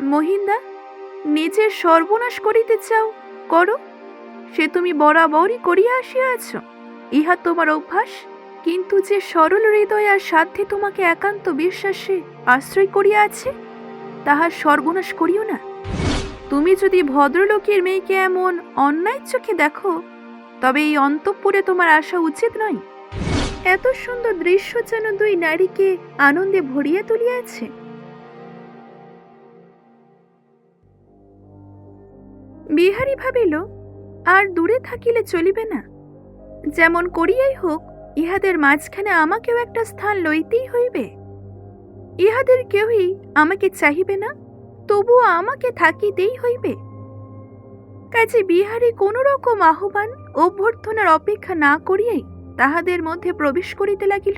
মহিন্দা, নিজের সর্বনাশ করিতে চাও, করো, সে তুমি বরাবরই করিয়া আসিয়াছ। ইহা তোমার অভ্যাস। কিন্তু যে সরল হৃদয় আর সাধ্যে তোমাকে একান্ত বিশ্বাসে আশ্রয় করিয়া আছে, তাহার সর্বনাশ করিও না। তুমি যদি ভদ্রলোকের মেয়েকে এমন অন্যায় চোখে দেখো, তবে এই অন্তঃপুরে তোমার আসা উচিত নয়। এত সুন্দর দৃশ্য যেন দুই নারীকে আনন্দে ভরিয়া তুলিয়াছে। বিহারী ভাবিল, আর দূরে থাকিলে চলিবে না। যেমন করিয়াই হোক, ইহাদের মাঝখানে আমাকেও একটা স্থান লইতেই হইবে। ইহাদের কেউই আমাকে চাহিবে না, তবুও আমাকে থাকিতেই হইবে। কাজে বিহারী কোন রকম আহ্বান অভ্যর্থনার অপেক্ষা না করিয়াই তাহাদের মধ্যে প্রবেশ করিতে লাগিল।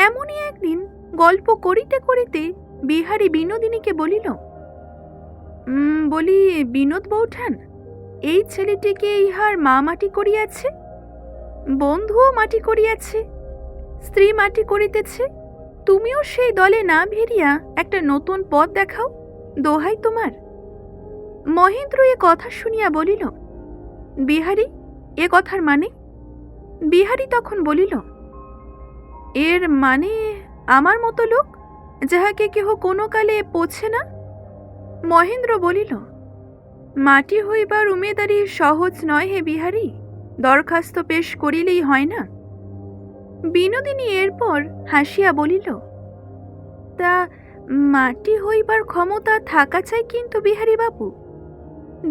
এমনই একদিন গল্প করিতে করিতে বিহারী বিনোদিনীকে বলিল, বলি বিনোদ বৌঠান, এই ছেলেটিকে ইহার মা মাটি করিয়াছে, বন্ধুও মাটি করিয়াছে, স্ত্রী মাটি করিতেছে। তুমিও সেই দলে না ভিড়িয়া একটা নতুন পথ দেখাও, দোহাই তোমার। মহেন্দ্র এ কথা শুনিয়া বলিল, বিহারী, এ কথার মানে? বিহারী তখন বলিল, এর মানে আমার মতো লোক, যাহাকে কেহ কোনো কালে পোছে না। মহেন্দ্র বলিল, মাটি হইবার উমেদারি সহজ নয় হে বিহারী, দরখাস্ত পেশ করিলেই হয় না। বিনোদিনী এরপর হাসিয়া বলিল, তা মাটি হইবার ক্ষমতা থাকা চাই কিন্তু বিহারী বাবু।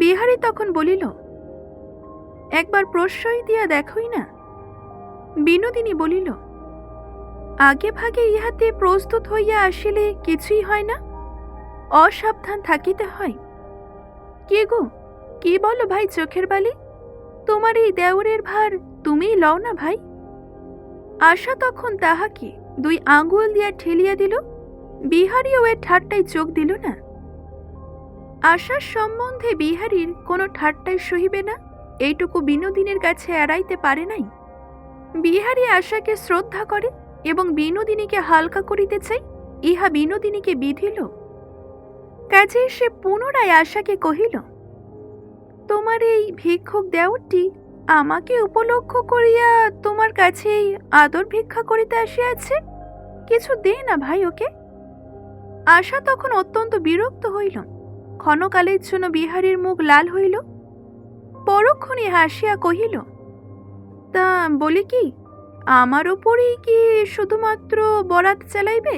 বিহারী তখন বলিল, একবার প্রশ্রয় দিয়া দেখই না। বিনোদিনী বলিল, আগে ভাগে ইহাতে প্রস্তুত হইয়া আসিলে কিছুই হয় না, অসাবধান থাকিতে হয়। কে গো, কি বলো ভাই চোখের বালি? তোমার এই দেওরের ভার তুমিই লও না ভাই। আশা তখন তাহাকে দুই আঙ্গুল দিয়া ঠেলিয়া দিল। বিহারীও এর ঠাট্টায় চোখ দিল না। আশার সম্বন্ধে বিহারীর কোনো ঠাট্টায় সহিবে না, এইটুকু বিনোদিনীর কাছে এড়াইতে পারে নাই। বিহারী আশাকে শ্রদ্ধা করে এবং বিনোদিনীকে হালকা করিতে চাই, ইহা বিনোদিনীকে বিধিল। কাজে সে পুনরায় আশাকে কহিল, তোমার এই ভিক্ষুক দেওরটি আমাকে উপলক্ষ করিয়া তোমার কাছেই আদর ভিক্ষা করিতে আসিয়াছে, কিছু দে না ভাই ওকে। আশা তখন অত্যন্ত বিরক্ত হইল। ক্ষণকালের জন্য বিহারীর মুখ লাল হইল। পরক্ষণে হাসিয়া কহিল, তা বলি কি, আমার ওপরেই কি শুধুমাত্র বরাত চালাইবে?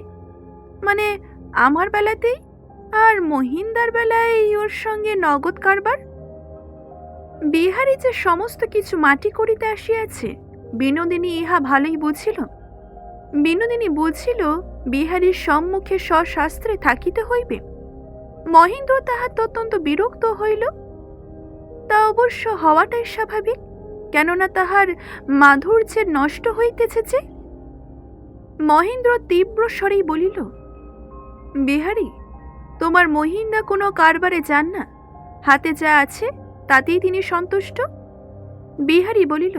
মানে আমার বেলাতেই, আর মহিন্দার বেলায় ওর সঙ্গে নগদ কারবার? বিহারী যে সমস্ত কিছু মাটি করিতে আসিয়াছে, বিনোদিনী ইহা ভালোই বুঝিল। বিনোদিনী বুঝিল বিহারীর সম্মুখে সশাস্ত্রে থাকিতে হইবে। মহেন্দ্র তাহাতে অত্যন্ত বিরক্ত হইল। তা অবশ্য হওয়াটাই স্বাভাবিক, কেননা তাহার মাধুর্যের নষ্ট হইতেছে যে। মহেন্দ্র তীব্র স্বরেই বলিল, বিহারী, তোমার মহিন্দা কোনো কারবারে যান না, হাতে যা আছে তাতেই তিনি সন্তুষ্ট। বিহারী বলিল,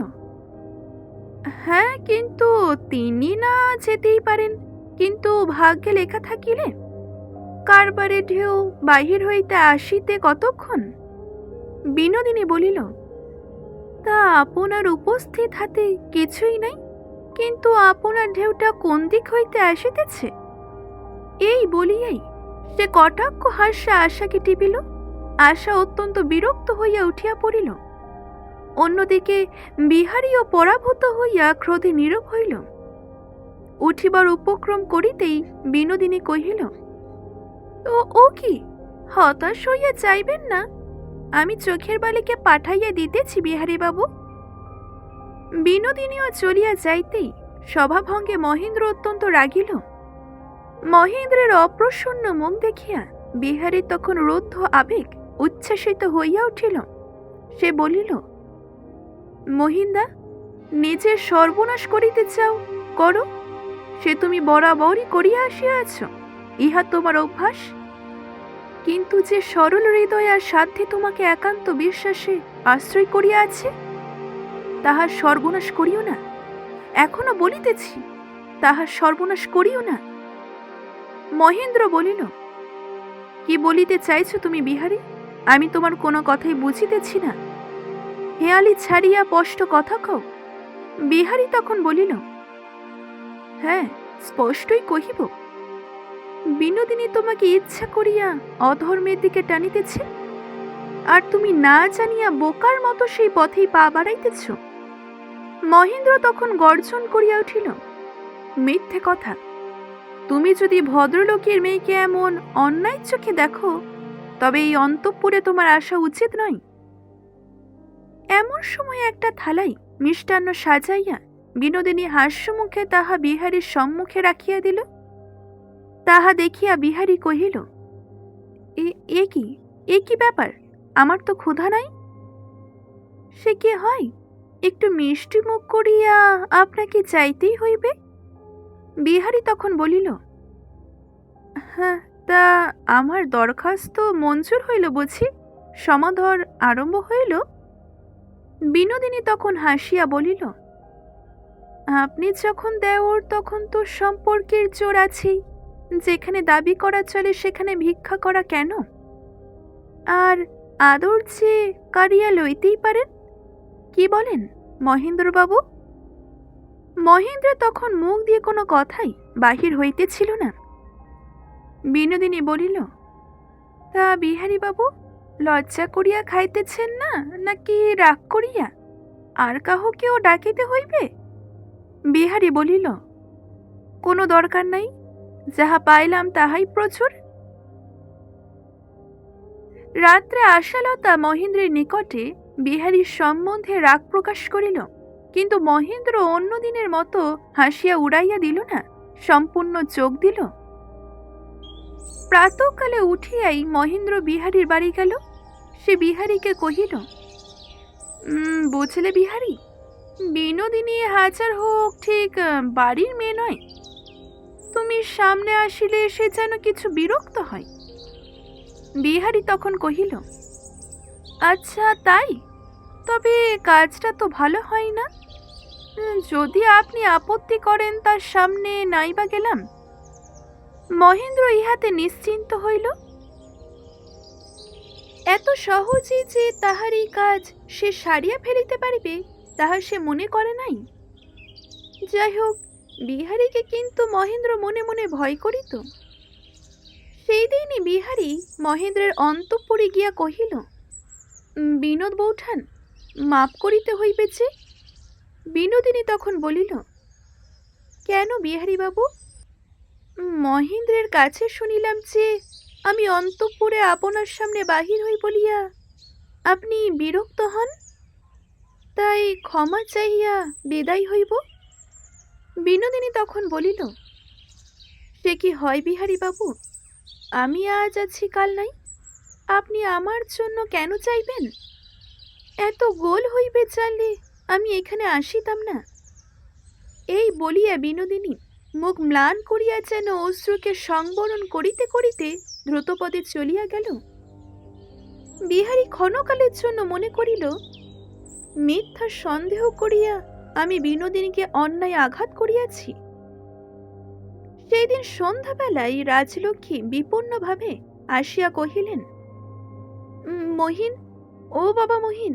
হ্যাঁ, কিন্তু তিনি না যেতেই পারেন, কিন্তু ভাগ্যে লেখা থাকিলে কারবারে ঢেউ বাহির হইতে আসিতে কতক্ষণ? বিনোদিনী বলিল, তা আপনার উপস্থিত হাতে কিছুই নাই, কিন্তু আপনার ঢেউটা কোন দিক হইতে আসিতেছে? এই বলিয়াই সে কটাক্ষ হাস্যে আশাকে টিপিল। আশা অত্যন্ত বিরক্ত হইয়া উঠিয়া পড়িল। অন্যদিকে বিহারীও পরাভূত হইয়া ক্রোধে নীরব হইল। উঠিবার উপক্রম করিতেই বিনোদিনী কহিল, ও কি, হতাশ হইয়া যাইবেন না, আমি চোখের বালিকে পাঠাইয়া দিতেছি বিহারী বাবু। বিনোদিনীও চলিয়া যাইতেই সভাভঙ্গে মহেন্দ্র অত্যন্ত রাগিল। মহেন্দ্রের অপ্রসন্ন মুখ দেখিয়া বিহারী তখন রুদ্ধ আবেগ উচ্ছ্বাসিত হইয়া উঠিল। সে বলিল, মহিন্দা, নিজের সর্বনাশ করিতে চাও, করো, সে তুমি বরাবরই করিয়া আসিয়াছ, ইহা তোমার অভ্যাস। কিন্তু যে সরল হৃদয় আর সাধ্যে তোমাকে একান্ত বিশ্বাসে আশ্রয় করিয়া আছে, তাহার সর্বনাশ করিও না। এখনো বলিতেছি, তাহার সর্বনাশ করিও না। মহেন্দ্র বলিল, কি বলিতে চাইছো তুমি বিহারী? আমি তোমার কোনো কথাই বুঝিতেছি না। হেয়ালি ছাড়িয়া স্পষ্ট কথা কও। বিহারী তখন বলিল, হ্যাঁ, স্পষ্টই কহিব। বিনোদিনী তোমাকে ইচ্ছা করিয়া অধর্মের দিকে টানিতেছে, আর তুমি না জানিয়া বোকার মতো সেই পথেই পা বাড়াইতেছ। মহেন্দ্র তখন গর্জন করিয়া উঠিল, মিথ্যে কথা! তুমি যদি ভদ্রলোকের মেয়েকে এমন অন্যায় চোখে দেখো, তবে এই অন্তঃপুরে তোমার আসা উচিত নয়। এমন সময় একটা থালায় মিষ্টান্ন সাজাইয়া বিনোদিনী হাস্যমুখে তাহা বিহারীর সম্মুখে রাখিয়া দিল। তাহা দেখিয়া বিহারী কহিল, এ কি ব্যাপার? আমার তো ক্ষুধা নাই। সে কি হয়, একটু মিষ্টি মুখ করিয়া আপনাকে চাইতেই হইবে। বিহারী তখন বলিল, হ্যাঁ, তা আমার দরখাস্ত মঞ্জুর হইল বুঝি? সমাদর আরম্ভ হইল। বিনোদিনী তখন হাসিয়া বলিল, আপনি যখন দেওর তখন তো সম্পর্কের জোর আছেই। যেখানে দাবি করা চলে সেখানে ভিক্ষা করা কেন? আর আদর যে কারিয়া লইতেই পারেন। কি বলেন মহেন্দ্রবাবু? মহেন্দ্র তখন মুখ দিয়ে কোনো কথাই বাহির হইতেছিল না। বিনোদিনী বলিল, তা বিহারী বাবু, লজ্জা করিয়া খাইতেছেন না, নাকি রাগ করিয়া? আর কাহকেও ডাকিতে হইবে? বিহারী বলিল, কোনো দরকার নাই, যাহা পাইলাম তাহাই প্রচুর। রাত্রে আশালতা মহেন্দ্রের নিকটে বিহারীর সম্বন্ধে রাগ প্রকাশ করিল, কিন্তু মহেন্দ্র অন্য দিনের মতো হাসিয়া উড়াইয়া দিল না, সম্পূর্ণ চোখ দিল। প্রাতঃকালে উঠিয়াই মহেন্দ্র বিহারীর বাড়ি গেল। সে বিহারীকে কহিল, বুঝলে বিহারী, বিনোদিনী হাজার হোক ঠিক বাড়ির মেয়ে নয়। তুমি সামনে আসিলে সে যেন কিছু বিরক্ত হয়। বিহারী তখন কহিল, আচ্ছা তাই, তবে কাজটা তো ভালো হয় না। যদি আপনি আপত্তি করেন তার সামনে নাইবা গেলাম। মহেন্দ্র ইহাতে নিশ্চিন্ত হইল। এত সহজে যে তাহার এই কাজ সে সারিয়া ফেলিতে পারিবে তাহা সে মনে করে নাই। যাই হোক, বিহারীকে কিন্তু মহেন্দ্র মনে মনে ভয় করিত। সেই দিনই বিহারী মহেন্দ্রের অন্তঃপুরে গিয়া কহিল, বিনোদ বৌঠান, মাপ করিতে হইবে যে। বিনোদিনী তখন বলিল, কেন বিহারী বাবু? মহেন্দ্রের কাছে শুনিলাম যে আমি অন্তঃপুরে আপনার সামনে বাহির হই বলিয়া আপনি বিরক্ত হন, তাই ক্ষমা চাহিয়া বিদায় হইব। বিনোদিনী তখন বলিল, সে কি হয় বিহারী বাবু? আমি আজ আছি কাল নাই, আপনি আমার জন্য কেন চাইবেন? এত গোল হইবে চালে আমি এখানে আসিতাম না। এই বলিয়া বিনোদিনী মুখ ম্লান করিয়া যেন অশ্রুকে সংবরণ করিতে করিতে দ্রুতপদে চলিয়া গেল। বিহারী ক্ষণকালের জন্য মনে করিল, মিথ্যা সন্দেহ করিয়া আমি বিনোদিনীকে অন্যায় আঘাত করিয়াছি। সেই দিন সন্ধ্যাবেলায় রাজলক্ষ্মী বিপন্নভাবে আসিয়া কহিলেন, মহিন, ও বাবা মহিন,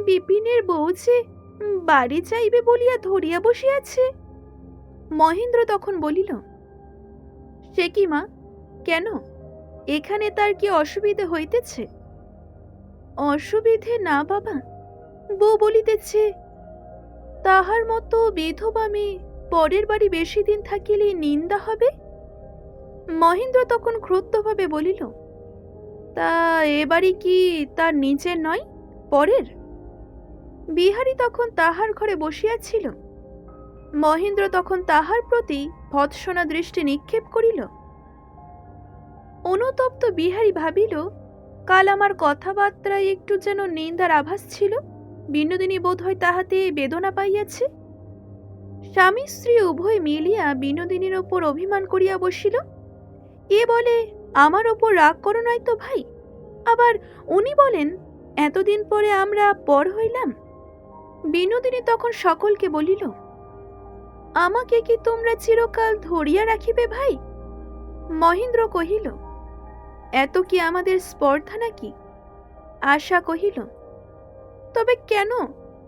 বিপিনের বউ যে বাড়ি যাইবে বলিয়া ধরিয়া বসিয়াছে। মহেন্দ্র তখন বলিল, সে কি মা, কেন? এখানে তার কি অসুবিধে হইতেছে? অসুবিধে না বাবা, বউ বলিতেছে তাহার মতো বিধবা মেয়ে পরের বাড়ি বেশি দিন থাকিলে নিন্দা হবে। মহেন্দ্র তখন ক্রুদ্ধভাবে বলিল, তা এ বাড়ি কি তার নিজের নয়, পরের? বিহারী তখন তাহার ঘরে বসিয়াছিল। মহেন্দ্র তখন তাহার প্রতি ভৎসনা দৃষ্টি নিক্ষেপ করিল। অনুতপ্ত বিহারী ভাবিল, কাল আমার কথাবার্তায় একটু যেন নিন্দার আভাস ছিল। বিনোদিনী বোধহয় তাহাতে বেদনা পাইয়াছে। স্বামী স্ত্রী উভয় মিলিয়া বিনোদিনীর ওপর অভিমান করিয়া বসিল। এ বলে, আমার ওপর রাগ করো নাই তো ভাই? আবার উনি বলেন, এতদিন পরে আমরা পর হইলাম। বিনোদিনী তখন সকলকে বলিল, আমাকে কি তোমরা চিরকাল ধরিয়া রাখিবে ভাই? মহেন্দ্র কহিল, এত কি আমাদের স্পর্ধা নাকি? আশা কহিল, তবে কেন,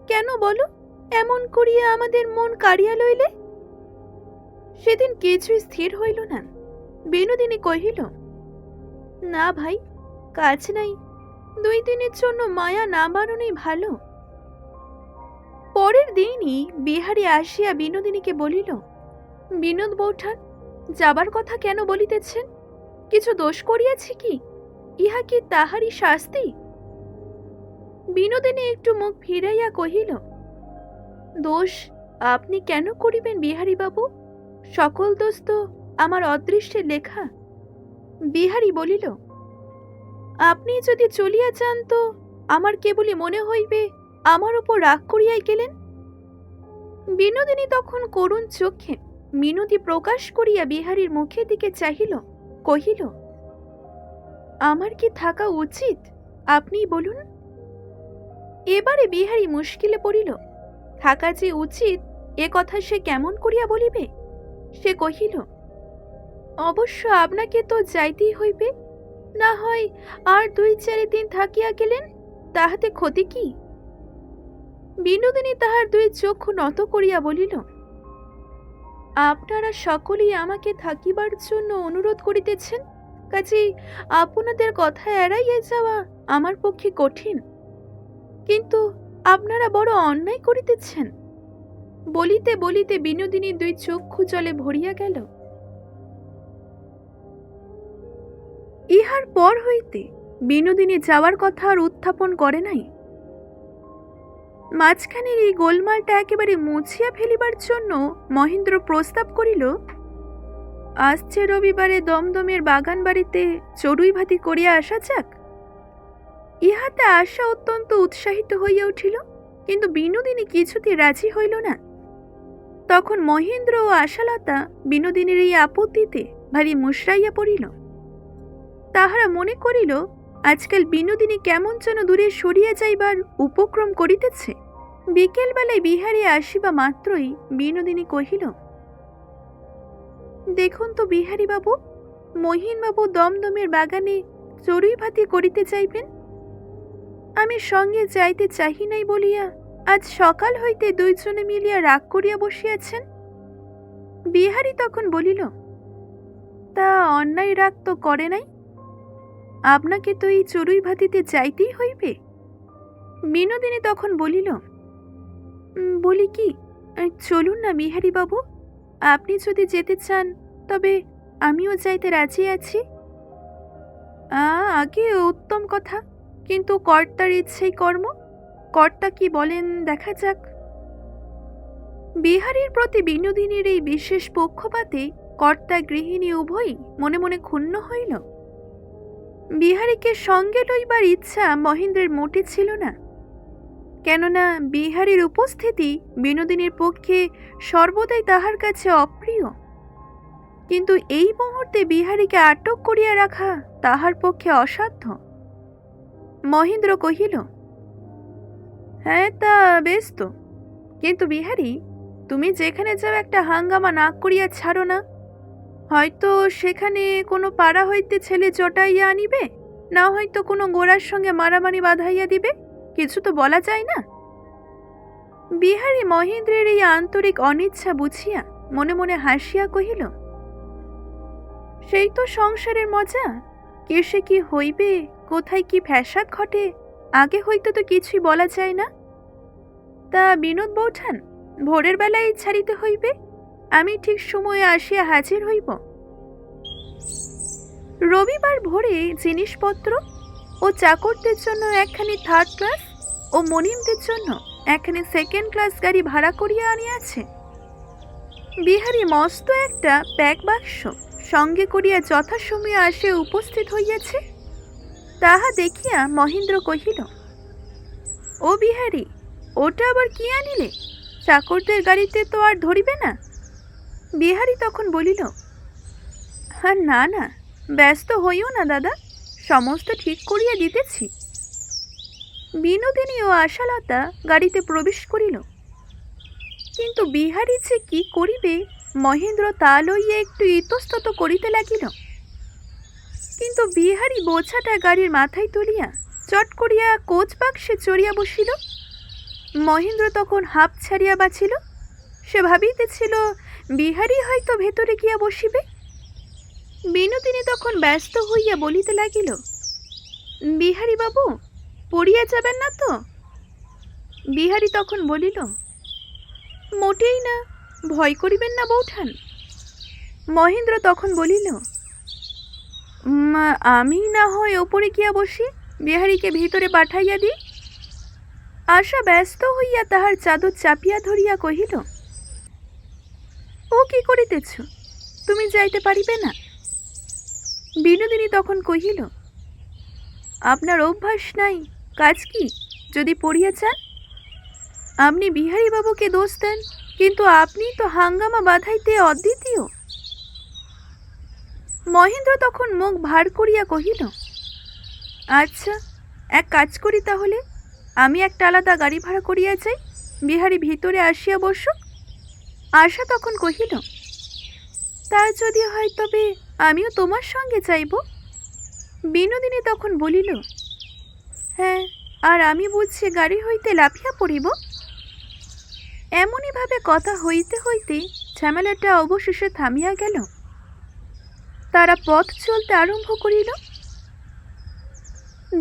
কেন বলো, এমন করিয়া আমাদের মন কাড়িয়া লইলে? সেদিন কিছুই স্থির হইল না। বিনোদিনী কহিল, না ভাই, কাজ নাই, 2 দিনের জন্য মায়া না বাড়ানোই ভালো। পরের দিনই বিহারী আসিয়া বিনোদিনীকে বলিল, বিনোদ বৌঠান, যাবার কথা কেন বলিতেছেন? কিছু দোষ করিয়াছি কি? ইহা কি তাহারই শাস্তি? বিনোদিনী একটু মুখ ফিরাইয়া কহিল, দোষ আপনি কেন করিবেন বিহারী বাবু? সকল দোষ তো আমার অদৃষ্টের লেখা। বিহারী বলিল, আপনি যদি চলিয়া যান তো আমার কেবলই মনে হইবে আমার উপর রাগ করিয়াই গেলেন। বিনোদিনী তখন করুণ চোখে মিনতি প্রকাশ করিয়া বিহারীর মুখের দিকে চাহিল, কহিল, আমার কি থাকা উচিত, আপনিই বলুন। এবারে বিহারী মুশকিলে পড়িল। থাকা যে উচিত এ কথা সে কেমন করিয়া বলিবে? সে কহিল, অবশ্য আপনাকে তো যাইতেই হইবে, না হয় আর 2-4 দিন থাকিয়া গেলেন, তাহাতে ক্ষতি কি? বিনোদিনী তাহার 2 চক্ষু নত করিয়া বলিল, আপনারা সকলেই আমাকে থাকিবার জন্য অনুরোধ করিতেছেন, কাজেই আপনাদের কথা এড়াইয়া যাওয়া আমার পক্ষে কঠিন। কিন্তু আপনারা বড় অন্যায় করিতেছেন। বলিতে বলিতে বিনোদিনীর 2 চক্ষু জলে ভরিয়া গেল। ইহার পর হইতে বিনোদিনী যাওয়ার কথা আর উত্থাপন করে নাই। মাঝখানের এই গোলমালটা একেবারে মুছিয়া ফেলিবার জন্য মহেন্দ্র প্রস্তাব করিল, আসছে রবিবারে দমদমের বাগান বাড়িতে চড়ুই ভাতি করিয়া আসা যাক। ইহাতে আশা অত্যন্ত উৎসাহিত হইয়া উঠিল, কিন্তু বিনোদিনী কিছুতে রাজি হইল না। তখন মহেন্দ্র ও আশালতা বিনোদিনীর এই আপত্তিতে ভারী মুশরাইয়া পড়িল। তাহারা মনে করিল আজকাল বিনোদিনী কেমন যেন দূরে সরিয়া যাইবার উপক্রম করিতেছে। বিকেলবেলায় বিহারী আসিবা মাত্রই বিনোদিনী কহিল, দেখুন তো বিহারী বাবু, মহিনবাবু দমদমের বাগানে চড়ুই ভাতি করিতে চাইবেন। আমি সঙ্গে যাইতে চাহি নাই বলিয়া আজ সকাল হইতে 2 জনে মিলিয়া রাগ করিয়া বসিয়াছেন। বিহারী তখন বলিল, তা অন্যায় রাগ তো করে নাই, আপনাকে তো এই চড়ুই ভাতিতে যাইতেই হইবে। বিনোদিনী তখন বলিল, বলি কি, চলুন না বিহারী বাবু, আপনি যদি যেতে চান তবে আমিও যাইতে রাজি আছি। আগে উত্তম কথা, কিন্তু কর্তার ইচ্ছেই কর্ম, কর্তা কি বলেন দেখা যাক। বিহারীর প্রতি বিনোদিনীর এই বিশেষ পক্ষপাতে কর্তা গৃহিণী উভয়ই মনে মনে ক্ষুণ্ণ হইল। বিহারীকে সঙ্গে লইবার ইচ্ছা মহেন্দ্রের মোটে ছিল না, কেননা বিহারীর উপস্থিতি বিনোদিনীর পক্ষে সর্বদাই তাহার কাছে অপ্রিয়। কিন্তু এই মুহূর্তে বিহারীকে আটক করিয়া রাখা তাহার পক্ষে অসাধ্য। মহেন্দ্র কহিল, হ্যাঁ তা বেশ তো, কিন্তু বিহারী, তুমি যেখানে যাও একটা হাঙ্গামা না করিয়া ছাড়ো না। হয়তো সেখানে কোনো পাড়া হইতে ছেলে জটাইয়া আনিবে, না হয়তো কোনো গোড়ার সঙ্গে মারামারি বাঁধাইয়া দিবে, কিছু তো বলা যায় না। বিহারী মহেন্দ্রের এই আন্তরিক অনিচ্ছা বুঝিয়া মনে মনে হাসিয়া কহিল, সেই তো সংসারের মজা, কিসে কি হইবে, কোথায় কি ফ্যাসাদ ঘটে, আগে হইতে তো কিছুই বলা যায় না। তা বিনোদ বৌঠান, ভোরের বেলায় ছাড়িতে হইবে, আমি ঠিক সময়ে আসিয়া হাজির হইব। রবিবার ভোরে জিনিসপত্র ও চাকরদের জন্য একখানি 3rd ক্লাস ও মনিমদের জন্য একখানি 2nd ক্লাস গাড়ি ভাড়া করিয়া আনিয়াছে। বিহারী মস্ত একটা প্যাক বাক্স সঙ্গে করিয়া যথাসময়ে আসে উপস্থিত হইয়াছে। তাহা দেখিয়া মহেন্দ্র কহিল, ও বিহারী, ওটা আবার কি আনিলে? চাকরদের গাড়িতে তো আর ধরিবে না? বিহারী তখন বলিল, হ্যাঁ না না, ব্যস্ত হইও না দাদা, সমস্ত ঠিক করিয়া দিতেছি। বিনোদিনী ও আশালতা গাড়িতে প্রবেশ করিল, কিন্তু বিহারী যে কি করিবে মহেন্দ্র তা লইয়া একটু ইতস্তত করিতে লাগিল। কিন্তু বিহারী বোঝাটা গাড়ির মাথায় তুলিয়া চট করিয়া কোচ বাক্সে চড়িয়া বসিল। মহেন্দ্র তখন হাঁপ ছাড়িয়া বাঁচিল। সে ভাবিতেছিল বিহারী হয়তো ভেতরে গিয়া বসিবে। বিনোদিনী তখন ব্যস্ত হইয়া বলিতে লাগিল, বিহারী বাবু, পড়িয়া যাবেন না তো? বিহারী তখন বলিল, মোটেই না, ভয় করিবেন না বৌঠান। মহেন্দ্র তখন বলিল, আমি না হয় ওপরে গিয়া বসি, বিহারীকে ভিতরে পাঠাইয়া দিই। আশা ব্যস্ত হইয়া তাহার চাদর চাপিয়া ধরিয়া কহিল, ও কি করিতেছ, তুমি যাইতে পারিবে না? বিনোদিনী তখন কহিল, আপনার অভ্যাস নাই, কাজ কি যদি পড়িয়া চান? আপনি বিহারী বাবুকে দোষ দেন, কিন্তু আপনি তো হাঙ্গামা বাধাইতে অদ্বিতীয়। মহেন্দ্র তখন মুখ ভার করিয়া কহিল, আচ্ছা, এক কাজ করি তাহলে, আমি একটা আলাদা গাড়ি ভাড়া করিয়া যাই, বিহারী ভিতরে আসিয়া বসুক। আশা তখন কহিল, তা যদি হয় তবে আমিও তোমার সঙ্গে যাইব। বিনোদিনী তখন বলিল, হ্যাঁ, আর আমি বুঝছি গাড়ি হইতে লাফিয়া পড়িব। এমনইভাবে কথা হইতে হইতে ঝামেলাটা অবশেষে থামিয়া গেল। তারা পথ চলতে আরম্ভ করিল।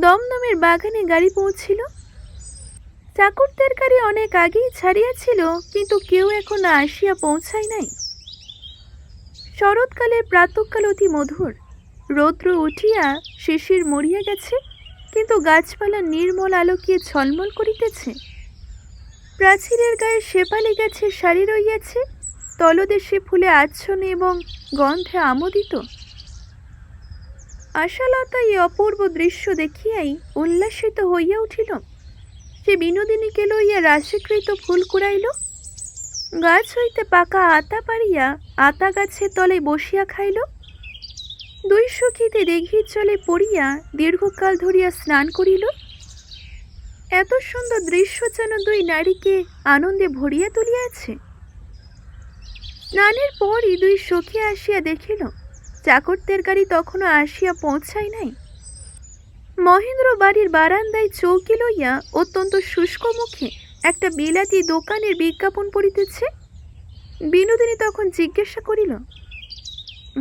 দমদমের বাগানে গাড়ি পৌঁছিল। চাকরদের গাড়ি অনেক আগেই ছাড়িয়াছিল, কিন্তু কেউ এখনো আসিয়া পৌঁছায় নাই। শরৎকালের প্রাতঃকাল অতি মধুর। রৌদ্র উঠিয়া শিশির মরিয়া গেছে, কিন্তু গাছপালা নির্মল আলোকিয়ে ঝলমল করিতেছে। প্রাচীরের গায়ে শেফালি গাছের সারি রইয়াছে, তলদেশে ফুলে আচ্ছন্ন এবং গন্ধে আমোদিত। আশালতা এই অপূর্ব দৃশ্য দেখিয়াই উল্লাসিত হইয়া উঠিল। সে বিনোদিনীকে লইয়া রাশিকৃত ফুল কুড়াইল। গাছ হইতে পাকা আতা পাড়িয়া আতা গাছের তলে বসিয়া খাইল। দুই সখীতে দিঘির জলে পড়িয়া দীর্ঘকাল ধরিয়া স্নান করিল। এত সুন্দর দৃশ্য যেন দুই নারীকে আনন্দে ভরিয়া তুলিয়াছে। স্নানের পরই দুই সখী আসিয়া দেখিল চাকরদের গাড়ি তখনও আসিয়া পৌঁছায় নাই। মহেন্দ্র বাড়ির বারান্দায় চৌকি লইয়া অত্যন্ত শুষ্ক মুখে একটা বিলাতি দোকানের বিজ্ঞাপন পড়িতেছে। বিনোদিনী তখন জিজ্ঞাসা করিল,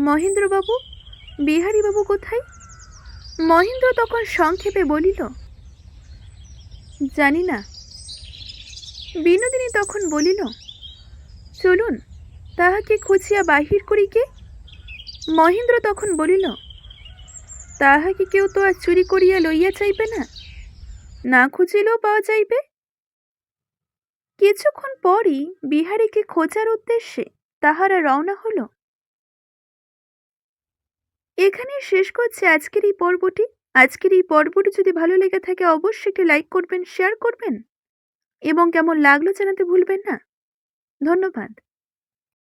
মহেন্দ্রবাবু, বিহারীবাবু কোথায়? মহেন্দ্র তখন সংক্ষেপে বলিল, জানি না। বিনোদিনী তখন বলিল, চলুন তাহাকে খুঁজিয়া বাহির করি কে? মহেন্দ্র তখন বলিল, তাহাকে কেউ তো আর চুরি করিয়া লইয়া যাইবে না, না খুঁজিলেও পাওয়া যাইবে। কিছুক্ষণ পরই বিহারীকে খোঁজার উদ্দেশ্যে তাহারা রওনা হল। এখানেই শেষ করছি আজকের এই পর্বটি। আজকের এই পর্বটি যদি ভালো লেগে থাকে অবশ্যই একটি লাইক করবেন, শেয়ার করবেন এবং কেমন লাগলো জানাতে ভুলবেন না। ধন্যবাদ।